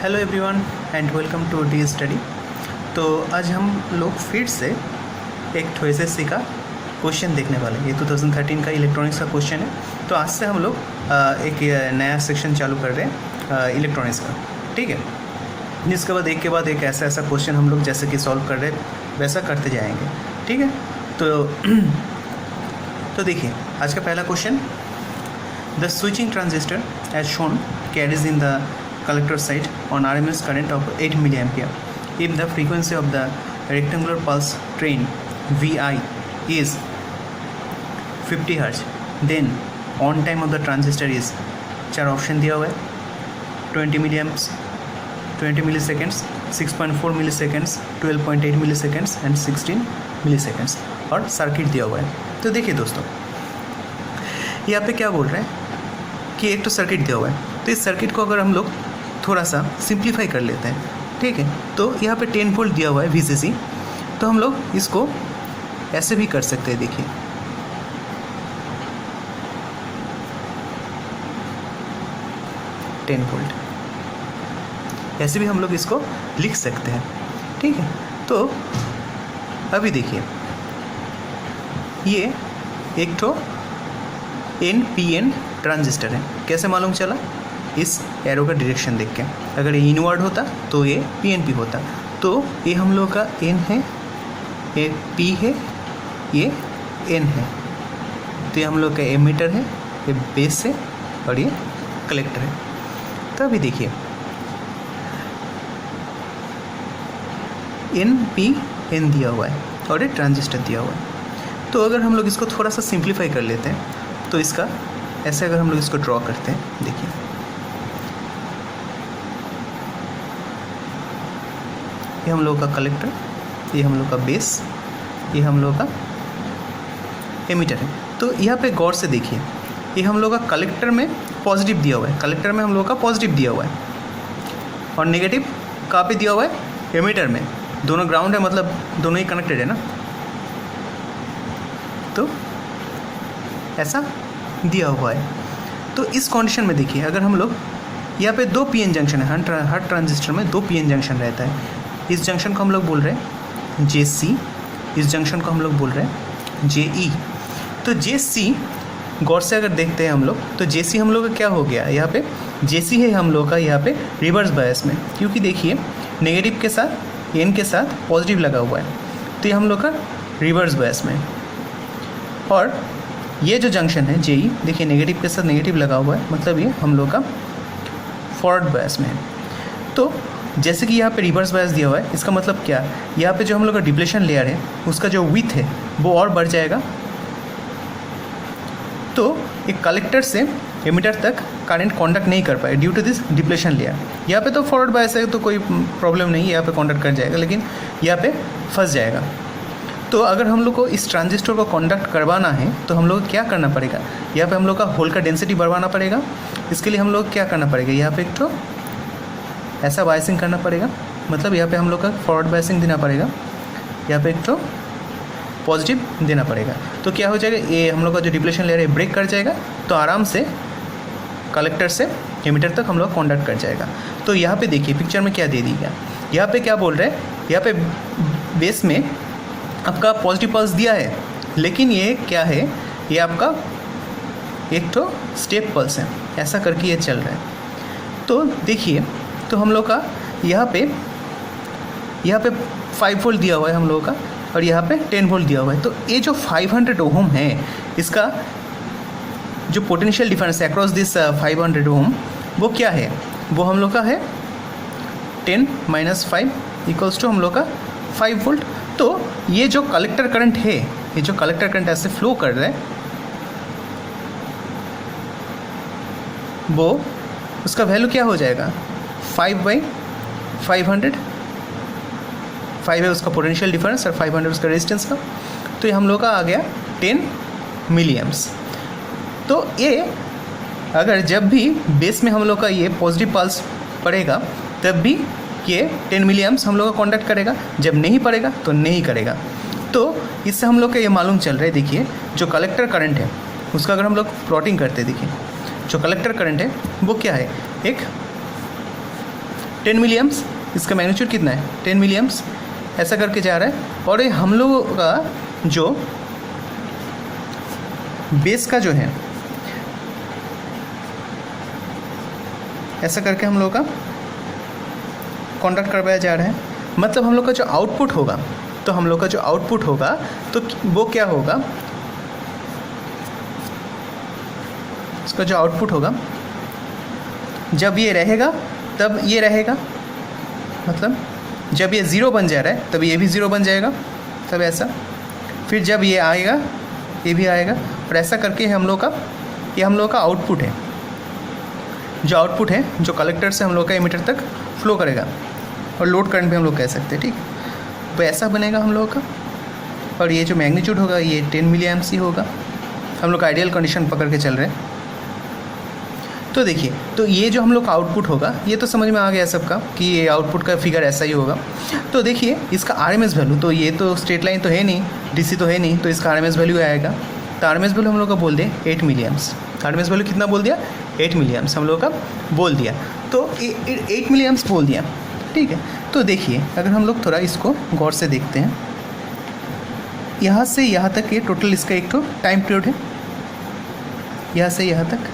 Hello everyone and welcome to the study. तो आज हम लोग फिर से एक एसएससी का क्वेश्चन देखने वाले हैं। ये 2013 का इलेक्ट्रॉनिक्स का क्वेश्चन है। तो आज से हम लोग एक नया सेक्शन चालू कर रहे हैं इलेक्ट्रॉनिक्स का, ठीक है। जिसके बाद एक ऐसा क्वेश्चन हम लोग जैसे कि सॉल्व कर रहे वैसा करते जाएंगे, ठीक है। तो देखिए आज का पहला question, the switching transistor as shown carries in the collector side on RMS current of 8 milliampere. If the frequency of the rectangular pulse train VI is 50 Hz, then on time of the transistor is, चार option दिया हुआ है, 20 milliamps, 20 milliseconds, 6.4 milliseconds, 12.8 milliseconds and 16 milliseconds, और circuit दिया हुआ है। तो देखिए दोस्तों, यहाँ पे क्या बोल रहे हैं कि एक तो सर्किट दिया हुआ है, तो इस सर्किट को अगर हम लोग थोड़ा सा सिंप्लीफाई कर लेते हैं, ठीक है। तो यहाँ पे 10 वोल्ट दिया हुआ है VCC, तो हम लोग इसको ऐसे भी कर सकते हैं। देखिए 10 वोल्ट ऐसे भी हम लोग इसको लिख सकते हैं, ठीक है। तो अभी देखिए ये एक तो NPN ट्रांजिस्टर है। कैसे मालूम चला? इस एरो का डायरेक्शन देख के, अगर ये इनवर्ड होता तो ये PNP होता। तो ये हम लोग का N है, ये P है, ये N है। तो ये हम लोग का एमीटर है, ये बेस है और ये कलेक्टर है। तो अभी देखिए NPN दिया हुआ है और ये ट्रांजिस्टर दिया हुआ है। तो अगर हम लोग इसको थोड़ा सा सिंप्लीफाई कर लेते हैं तो इसका ऐसे अगर हम लोग इसको ड्रॉ करते हैं, देखिए ये हम लोग का कलेक्टर, ये हम लोग का बेस, ये हम लोग का एमीटर है। तो यहाँ पे गौर से देखिए, ये हम लोग का कलेक्टर में पॉजिटिव दिया हुआ है, कलेक्टर में हम लोग का पॉजिटिव दिया हुआ है, और नेगेटिव कहाँ पे दिया हुआ है? एमीटर में। दोनों ग्राउंड है, मतलब दोनों ही कनेक्टेड है ना। तो ऐसा दिया हुआ है। तो इस कंडीशन में देखिए, अगर हम लोग यहाँ पे दो PN जंक्शन है, हर ट्रांजिस्टर में दो PN जंक्शन रहता है। इस जंक्शन को हम लोग बोल रहे हैं JC, इस जंक्शन को हम लोग बोल रहे हैं JE। तो JC गौर से अगर देखते हैं हम लोग, तो JC हम लोग का क्या हो गया? यहाँ पे JC है हम लोग का यहाँ पे रिवर्स बायस में, क्योंकि देखिए नेगेटिव के साथ N के साथ पॉजिटिव लगा हुआ है, तो ये हम लोग का रिवर्स बायस में। और ये जो जंक्शन है JE, देखिए नेगेटिव के साथ नेगेटिव लगा हुआ है, मतलब ये हम लोग का फॉरवर्ड बायस में है। तो जैसे कि यहाँ पे रिवर्स बायस दिया हुआ है, इसका मतलब क्या? यहाँ पे जो हम लोग का डिप्लेशन लेयर है उसका जो विड्थ है वो और बढ़ जाएगा। तो एक कलेक्टर से एमीटर तक करंट कॉन्डक्ट नहीं कर पाए due to this depletion layer. यहाँ पे तो फॉरवर्ड बायस है तो कोई प्रॉब्लम नहीं है, यहाँ पे कॉन्डक्ट कर जाएगा, लेकिन यहाँ पे फंस जाएगा। तो अगर हम लोग को इस ट्रांजिस्टर को कॉन्डक्ट करवाना है तो हम लोग क्या करना पड़ेगा? यहाँ पे हम लोग का होल का डेंसिटी बढ़वाना पड़ेगा। इसके लिए हम लोग क्या करना पड़ेगा? यहाँ पे एक तो ऐसा बायसिंग करना पड़ेगा, मतलब यहाँ पे हम लोग का फॉरवर्ड बायसिंग देना पड़ेगा, यहाँ पे एक तो पॉजिटिव देना पड़ेगा। तो क्या हो जाएगा? ये हम लोग का जो डिप्लेशन लेयर है ब्रेक कर जाएगा, तो आराम से कलेक्टर से एमीटर तक हम लोग कॉन्डक्ट कर जाएगा। तो यहाँ पे देखिए पिक्चर में क्या दे दिया, यहाँ पे क्या बोल रहे हैं? यहाँ पे बेस में आपका पॉजिटिव पल्स दिया है, लेकिन ये क्या है? ये आपका एक तो स्टेप पल्स है, ऐसा करके ये चल रहा है। तो देखिए, तो हम लोग का यहाँ पे 5 वोल्ट दिया हुआ है हम लोगों का, और यहाँ पे 10 वोल्ट दिया हुआ है। तो ये जो 500 ओम है, इसका जो पोटेंशियल डिफरेंस है अक्रॉस दिस 500 ओम, वो क्या है? वो हम लोग का है 10 - 5 इक्वल्स टू हम लोग का 5 वोल्ट। तो ये जो कलेक्टर करंट है, ये जो कलेक्टर करंट ऐसे फ्लो कर रहा है, वो उसका वैल्यू क्या हो जाएगा? 5/500। 5 है उसका पोटेंशियल डिफरेंस और 500 उसका रेजिस्टेंस का। तो ये हम लोग का आ गया 10 मिलीएम्प्स। तो ये अगर जब भी बेस में हम लोग का ये पॉजिटिव पल्स पड़ेगा, तब भी ये 10 मिलीएम्प्स हम लोग का कॉन्डक्ट करेगा, जब नहीं पड़ेगा तो नहीं करेगा। तो इससे हम लोग का ये मालूम चल रहा है। देखिए जो कलेक्टर करंट है उसका अगर हम लोग प्लॉटिंग करते हैं, देखिए जो कलेक्टर करंट है वो क्या है? एक 10 मिलियम्स, इसका मैग्नीट्यूड कितना है 10 मिलियम्स, ऐसा करके जा रहा है। और ये हम लोगों का जो बेस का जो है ऐसा करके हम लोगों का कॉन्डक्ट करवाया जा रहा है। मतलब हम लोग का जो आउटपुट होगा, तो हम लोग का जो आउटपुट होगा तो वो क्या होगा, इसका जो आउटपुट होगा जब ये रहेगा तब ये रहेगा, मतलब जब ये ज़ीरो बन जा रहा है तब ये भी ज़ीरो बन जाएगा, तब ऐसा, फिर जब ये आएगा ये भी आएगा, और ऐसा करके हम लोग का ये हम लोग का आउटपुट है, जो आउटपुट है जो कलेक्टर से हम लोग का एमिटर तक फ्लो करेगा, और लोड करंट भी हम लोग कह सकते हैं। ठीक, तो ऐसा बनेगा हम लोग का। और ये जो मैग्नीट्यूड होगा ये 10 मिली एम्प्स ही होगा। हम लोग आइडियल कंडीशन पकड़ के चल रहे हैं। तो देखिए, तो ये जो हम लोग का आउटपुट होगा ये तो समझ में आ गया सबका कि ये आउटपुट का फिगर ऐसा ही होगा। तो देखिए इसका आरएमएस वैल्यू, तो ये तो स्ट्रेट लाइन तो है नहीं, डीसी तो है नहीं, तो इसका आरएमएस वैल्यू आएगा। तो आरएमएस वैल्यू हम लोग का बोल दें 8 मिली एम्प्स। आरएमएस वैल्यू कितना बोल दिया 8 मिली एम्प्स हम लोग का बोल दिया। तो 8 मिली एम्प्स बोल दिया। ठीक है, तो देखिए अगर हम लोग थोड़ा इसको गौर से देखते हैं, यहाँ से यहाँ तक ये टोटल इसका एक तो टाइम पीरियड है, यहाँ से यहाँ तक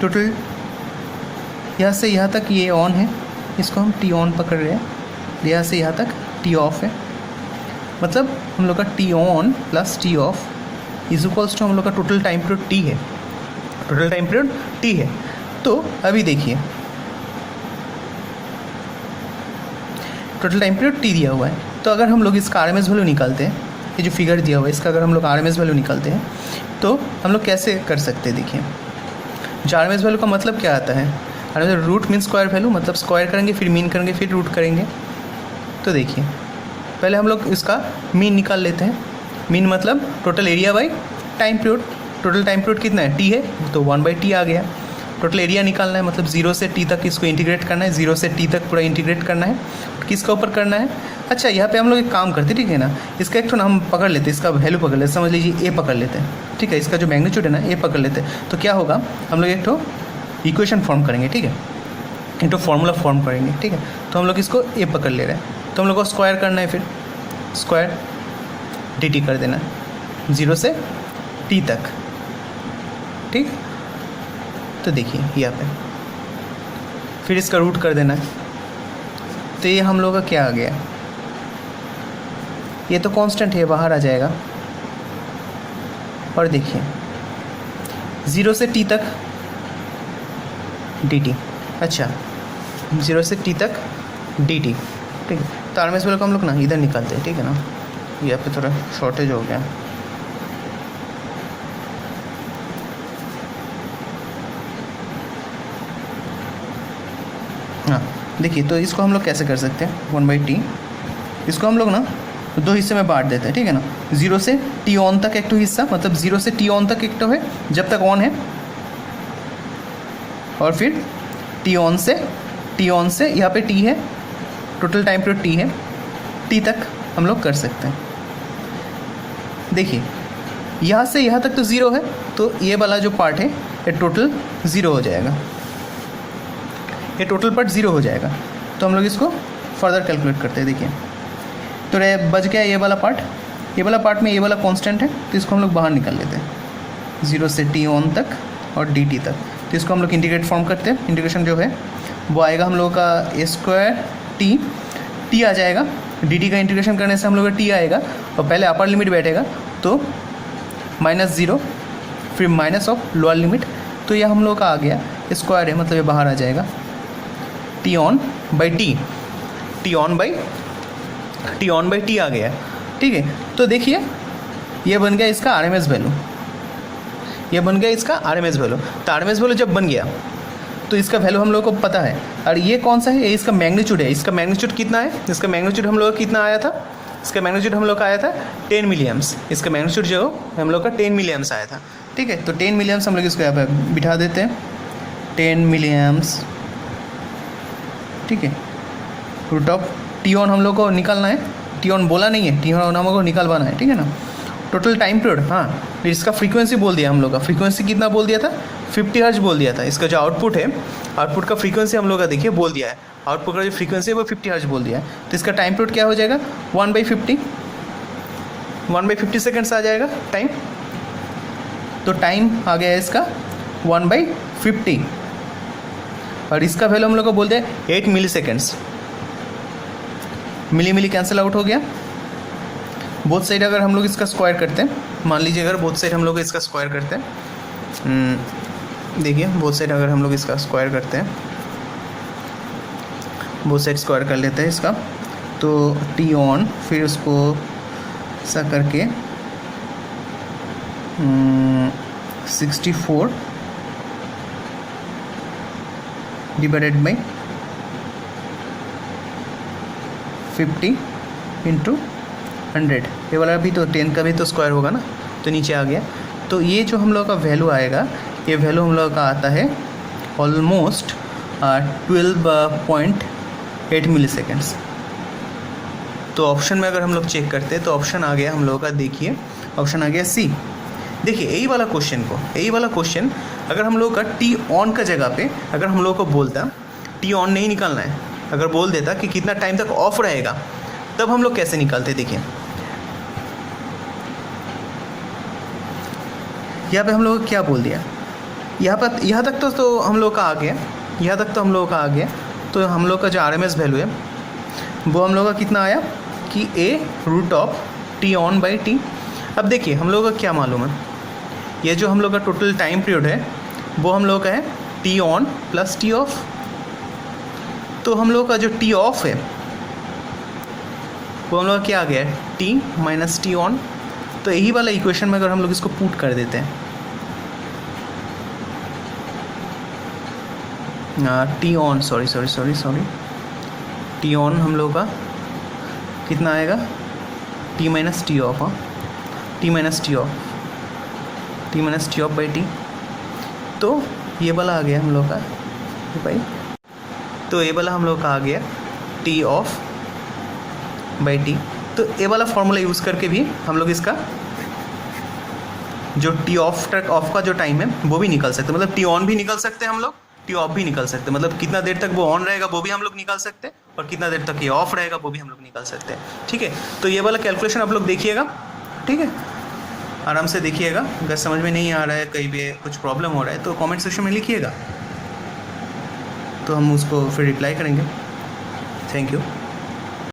टोटल, यहाँ से यहाँ तक ये ऑन है, इसको हम टी ऑन पकड़ रहे हैं, यहाँ से यहाँ तक टी ऑफ है। मतलब हम लोग का T on plus T off is equals to हम लोग का टोटल टाइम पीरियड टी है, टोटल टाइम पीरियड टी है। तो अभी देखिए टोटल टाइम पीरियड टी दिया हुआ है, तो अगर हम लोग इसका आरएमएस वैल्यू निकालते हैं, ये जो फिगर दिया हुआ है इसका अगर हम लोग आरएमएस वैल्यू निकालते हैं तो हम लोग कैसे कर सकते हैं। देखिए जो आरएमएस वैल्यू का मतलब क्या आता है, RMS root mean square value, मतलब स्क्वायर करेंगे फिर मीन करेंगे फिर रूट करेंगे। तो देखिए पहले हम लोग इसका मीन निकाल लेते हैं। मीन मतलब total area by time period. Total time period कितना है टी है, तो 1/t आ गया। टोटल एरिया निकालना है, मतलब 0 से t तक इसको इंटीग्रेट करना है, 0 से t तक पूरा इंटीग्रेट करना है। किसका ऊपर करना है, अच्छा यहाँ पे हम लोग एक काम करते, ठीक है ना, इसका एक तो हम पकड़ लेते, इसका वैल्यू पकड़ लेते, समझ लीजिए a पकड़ लेते हैं। ठीक है, इसका जो मैग्नीट्यूड है ना a पकड़ लेते हैं। तो क्या होगा, हम लोग एक तो इक्वेशन फॉर्म करेंगे, ठीक है, एक तो फॉर्मूला फॉर्म करेंगे। ठीक है, तो हम लोग इसको a पकड़ ले रहे हैं, तो हम लोग को स्क्वायर करना है, फिर स्क्वायर dt कर देना है 0 से t तक। ठीक, तो देखिए यहाँ पे फिर इसका रूट कर देना है। तो ये हम लोग का क्या आ गया, ये तो कांस्टेंट है बाहर आ जाएगा। और देखिए 0 से t तक dt, अच्छा 0 से t तक dt। ठीक है, तो आरएमएस वैल्यू को हम लोग ना इधर निकालते हैं, ठीक है ना, यहाँ पे थोड़ा शॉर्टेज हो गया। हाँ देखिए, तो इसको हम लोग कैसे कर सकते हैं 1/t, इसको हम लोग ना दो हिस्से में बांट देते हैं। ठीक है ना, 0 से t ऑन तक एक तो हिस्सा, मतलब 0 से t ऑन तक एक तो है जब तक ऑन है, और फिर t ऑन से यहाँ पे t है, टोटल टाइम पीरियड t है, t तक हम लोग कर सकते हैं। देखिए यहाँ से यहाँ तक तो 0 है, तो ये वाला जो पार्ट है ये टोटल 0 हो जाएगा, ये टोटल पार्ट 0 हो जाएगा। तो हम लोग इसको फर्दर कैलकुलेट करते हैं। देखिए तो बच गया ये वाला पार्ट, ये वाला पार्ट में ये वाला कांस्टेंट है, तो इसको हम लोग बाहर निकाल लेते हैं 0 से t ऑन तक और dt तक। तो इसको हम लोग इंटीग्रेट फॉर्म करते हैं, इंटीग्रेशन जो है वो आएगा हम लोग का a² t आ जाएगा, dt का इंटीग्रेशन करने से हम लोग का t आएगा, और पहले अपर लिमिट बैठेगा तो -0 फिर माइनस ऑफ लोअर लिमिट, तो ये हम लोग का आ गया स्क्वायर है, मतलब ये बाहर आ जाएगा टी ऑन बाई टी आ गया। ठीक है, तो देखिए ये बन गया इसका आरएमएस वैल्यू, ये बन गया इसका आरएमएस वैल्यू। तो आरएमएस वैल्यू जब बन गया तो इसका वैल्यू हम लोग को पता है, और ये कौन सा है, ये इसका मैग्नीट्यूड है। इसका मैग्नीट्यूड कितना है, इसका मैग्नीट्यूड हम लोग का कितना आया था, इसका मैग्नीट्यूड हम लोग का आया था 10 मिली एम्प्स। इसका मैग्नीट्यूड जो हम लोग का 10 मिली एम्प्स आया था। ठीक है, तो 10 मिली एम्प्स हम लोग इसको यहाँ पर बिठा देते हैं, 10 मिली एम्प्स। ठीक है, रूट ऑफ टी ऑन हम लोग को निकालना है, टी ऑन बोला नहीं है, टी ऑन हम लोग को निकालवाना है। ठीक है ना, टोटल टाइम पीरियड, हाँ फिर इसका फ्रीक्वेंसी बोल दिया हम लोग का, फ्रीक्वेंसी कितना बोल दिया था, 50 हर्ट्ज बोल दिया था। इसका जो आउटपुट है, आउटपुट का फ्रीक्वेंसी हम लोग का देखिए बोल दिया है, आउटपुट का जो फ्रीक्वेंसी है वो 50 हर्ट्ज बोल दिया है। तो इसका टाइम पीरियड क्या हो जाएगा, 1/50, 1/50 सेकेंड्स आ जाएगा टाइम। तो टाइम आ गया है इसका 1/50, और इसका वैल्यू हम लोग को बोल दिया 8 मिली सेकेंड्स। मिली कैंसिल आउट हो गया। बोथ साइड अगर हम लोग इसका स्क्वायर करते हैं, मान लीजिए अगर बोथ साइड हम लोग इसका स्क्वायर करते हैं, देखिए बोथ साइड अगर हम लोग इसका स्क्वायर करते हैं, बोथ साइड स्क्वायर कर लेते हैं इसका, तो टी ऑन, फिर उसको ऐसा करके 64 डिवाइडेड बाई 50 इंटू 100, ये वाला भी तो 10 का भी तो स्क्वायर होगा ना, तो नीचे आ गया। तो ये जो हम लोग का वैल्यू आएगा, ये वैल्यू हम लोग का आता है ऑलमोस्ट 12.8 मिली सेकेंड्स। तो ऑप्शन में अगर हम लोग चेक करते हैं तो ऑप्शन आ गया हम लोगों का, देखिए ऑप्शन आ गया सी। देखिए यही वाला क्वेश्चन अगर हम लोग का टी ऑन का जगह पे अगर हम लोग को बोलता टी ऑन नहीं निकालना है, अगर बोल देता कि कितना टाइम तक ऑफ रहेगा, तब हम लोग कैसे निकालते। देखिए यहाँ पे हम लोग क्या बोल दिया, यहाँ तक तो हम लोग का आ गया, यहाँ तक तो हम लोग का आ गया। तो हम लोग का जो RMS वैल्यू है वो हम लोग का कितना आया कि a√T_on/T। अब देखिए हम लोग का क्या मालूम है, ये जो हम लोग का टोटल टाइम पीरियड है वो हम लोग का है T_on + T_off। तो हम लोग का जो T_off है वो हम लोग का क्या आ गया है, T - T_on। तो यही वाला इक्वेशन में अगर हम लोग इसको पुट कर देते हैं, T_on सॉरी T_on हम लोग का कितना आएगा, T - T_off, T - T_off/T। तो ये वाला आ गया हम लोग का भाई, तो ये वाला हम लोग का आ गया T_off/T। तो ये वाला फॉर्मूला यूज़ करके भी हम लोग इसका जो ऑफ का जो टाइम है वो भी निकाल सकते हैं, मतलब T_on भी निकाल सकते हैं हम लोग, T_off भी निकाल सकते हैं, मतलब कितना देर तक वो ऑन रहेगा वो भी हम लोग निकाल सकते हैं, और कितना देर तक ये ऑफ रहेगा वो भी हम लोग निकाल सकते हैं। ठीक है, तो ये वाला कैलकुलेशन आप लोग देखिएगा, ठीक है, आराम से देखिएगा। अगर समझ में नहीं आ रहा है, कहीं भी कुछ प्रॉब्लम हो रहा है तो कमेंट सेक्शन में लिखिएगा, तो हम उसको फिर रिप्लाई करेंगे। Thank you.